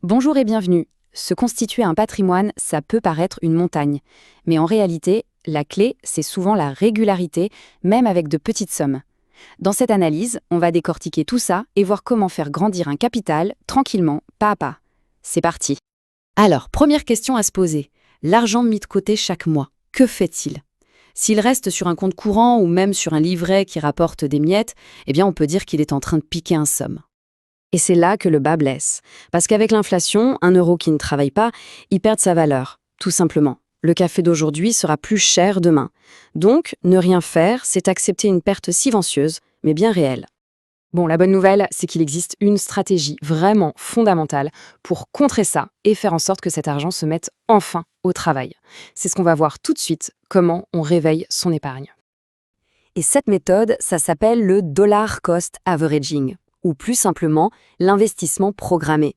Bonjour et bienvenue. Se constituer un patrimoine, ça peut paraître une montagne. Mais en réalité, la clé, c'est souvent la régularité, même avec de petites sommes. Dans cette analyse, on va décortiquer tout ça et voir comment faire grandir un capital, tranquillement, pas à pas. C'est parti. Alors, première question à se poser. L'argent mis de côté chaque mois, que fait-il? S'il reste sur un compte courant ou même sur un livret qui rapporte des miettes, eh bien on peut dire qu'il est en train de piquer un somme. Et c'est là que le bas blesse. Parce qu'avec l'inflation, un euro qui ne travaille pas, il perd sa valeur, tout simplement. Le café d'aujourd'hui sera plus cher demain. Donc, ne rien faire, c'est accepter une perte silencieuse, mais bien réelle. Bon, la bonne nouvelle, c'est qu'il existe une stratégie vraiment fondamentale pour contrer ça et faire en sorte que cet argent se mette enfin au travail. C'est ce qu'on va voir tout de suite, comment on réveille son épargne. Et cette méthode, ça s'appelle le dollar cost averaging, ou plus simplement, l'investissement programmé.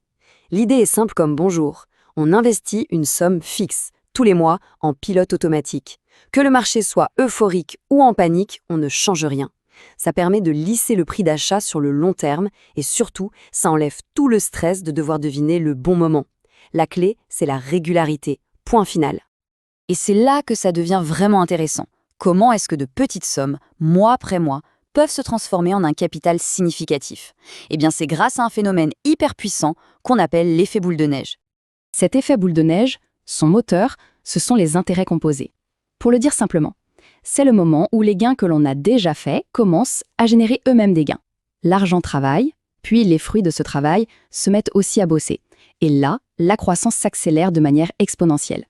L'idée est simple comme bonjour. On investit une somme fixe, tous les mois, en pilote automatique. Que le marché soit euphorique ou en panique, on ne change rien. Ça permet de lisser le prix d'achat sur le long terme et surtout, ça enlève tout le stress de devoir deviner le bon moment. La clé, c'est la régularité. Point final. Et c'est là que ça devient vraiment intéressant. Comment est-ce que de petites sommes, mois après mois, peuvent se transformer en un capital significatif? Eh bien, c'est grâce à un phénomène hyper puissant qu'on appelle l'effet boule de neige. Cet effet boule de neige, son moteur, ce sont les intérêts composés. Pour le dire simplement, c'est le moment où les gains que l'on a déjà faits commencent à générer eux-mêmes des gains. L'argent travaille, puis les fruits de ce travail se mettent aussi à bosser. Et là, la croissance s'accélère de manière exponentielle.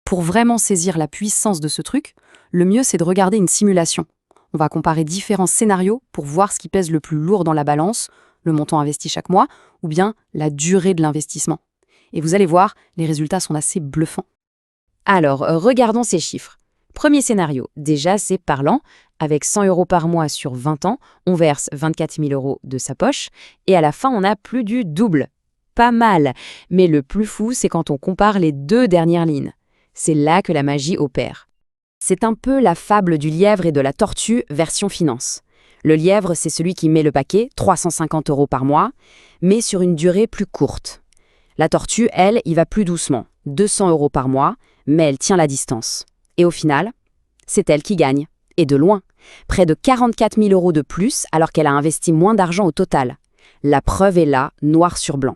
Pour vraiment saisir la puissance de ce truc, le mieux c'est de regarder une simulation. On va comparer différents scénarios pour voir ce qui pèse le plus lourd dans la balance, le montant investi chaque mois, ou bien la durée de l'investissement. Et vous allez voir, les résultats sont assez bluffants. Alors, regardons ces chiffres. Premier scénario, déjà c'est parlant. Avec 100 € par mois sur 20 ans, on verse 24 000 € de sa poche, et à la fin on a plus du double. Pas mal, mais le plus fou c'est quand on compare les deux dernières lignes. C'est là que la magie opère. C'est un peu la fable du lièvre et de la tortue version finance. Le lièvre, c'est celui qui met le paquet, 350 € par mois, mais sur une durée plus courte. La tortue, elle, y va plus doucement, 200 € par mois, mais elle tient la distance. Et au final, c'est elle qui gagne, et de loin. Près de 44 000 € de plus alors qu'elle a investi moins d'argent au total. La preuve est là, noir sur blanc.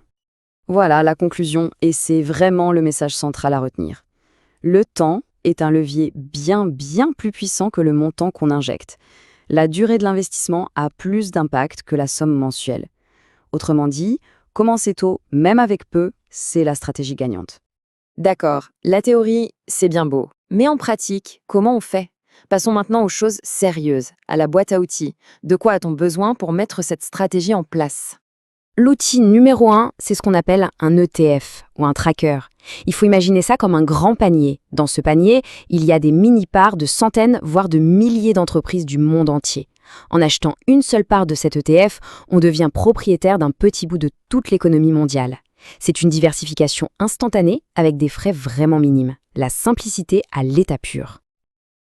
Voilà la conclusion, et c'est vraiment le message central à retenir. Le temps est un levier bien plus puissant que le montant qu'on injecte. La durée de l'investissement a plus d'impact que la somme mensuelle. Autrement dit, commencer tôt, même avec peu, c'est la stratégie gagnante. D'accord, la théorie, c'est bien beau. Mais en pratique, comment on fait? Passons maintenant aux choses sérieuses, à la boîte à outils. De quoi a-t-on besoin pour mettre cette stratégie en place? L'outil numéro 1, c'est ce qu'on appelle un ETF ou un tracker. Il faut imaginer ça comme un grand panier. Dans ce panier, il y a des mini-parts de centaines, voire de milliers d'entreprises du monde entier. En achetant une seule part de cet ETF, on devient propriétaire d'un petit bout de toute l'économie mondiale. C'est une diversification instantanée avec des frais vraiment minimes. La simplicité à l'état pur.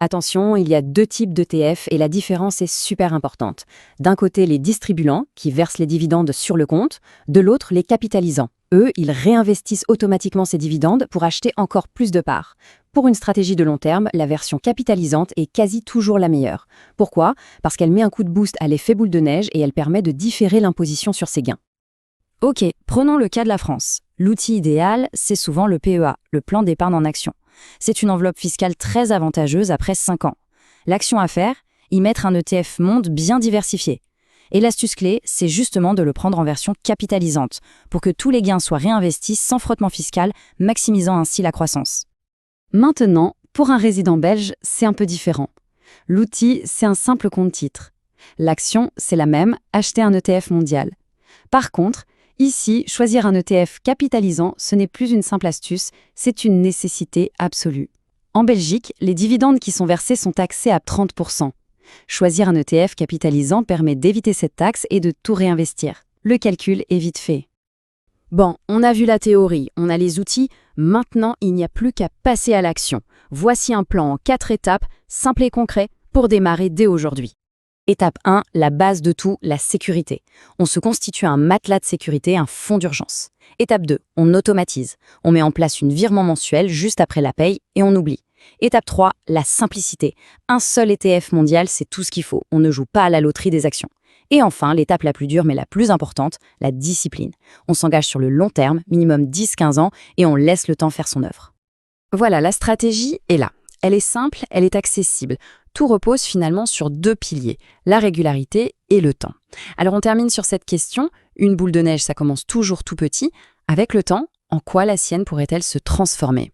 Attention, il y a deux types d'ETF et la différence est super importante. D'un côté, les distributants, qui versent les dividendes sur le compte, de l'autre, les capitalisants. Eux, ils réinvestissent automatiquement ces dividendes pour acheter encore plus de parts. Pour une stratégie de long terme, la version capitalisante est quasi toujours la meilleure. Pourquoi? Parce qu'elle met un coup de boost à l'effet boule de neige et elle permet de différer l'imposition sur ses gains. Ok, prenons le cas de la France. L'outil idéal, c'est souvent le PEA, le plan d'épargne en action. C'est une enveloppe fiscale très avantageuse après 5 ans. L'action à faire, y mettre un ETF monde bien diversifié. Et l'astuce clé, c'est justement de le prendre en version capitalisante, pour que tous les gains soient réinvestis sans frottement fiscal, maximisant ainsi la croissance. Maintenant, pour un résident belge, c'est un peu différent. L'outil, c'est un simple compte-titre. L'action, c'est la même, acheter un ETF mondial. Par contre, ici, choisir un ETF capitalisant, ce n'est plus une simple astuce, c'est une nécessité absolue. En Belgique, les dividendes qui sont versés sont taxés à 30%. Choisir un ETF capitalisant permet d'éviter cette taxe et de tout réinvestir. Le calcul est vite fait. Bon, on a vu la théorie, on a les outils, maintenant il n'y a plus qu'à passer à l'action. Voici un plan en 4 étapes, simple et concret, pour démarrer dès aujourd'hui. Étape 1, la base de tout, la sécurité. On se constitue un matelas de sécurité, un fonds d'urgence. Étape 2, on automatise. On met en place une virement mensuel juste après la paye et on oublie. Étape 3, la simplicité. Un seul ETF mondial, c'est tout ce qu'il faut. On ne joue pas à la loterie des actions. Et enfin, l'étape la plus dure mais la plus importante, la discipline. On s'engage sur le long terme, minimum 10-15 ans, et on laisse le temps faire son œuvre. Voilà, la stratégie est là. Elle est simple, elle est accessible. Tout repose finalement sur 2 piliers, la régularité et le temps. Alors on termine sur cette question, une boule de neige ça commence toujours tout petit. Avec le temps, en quoi la sienne pourrait-elle se transformer ?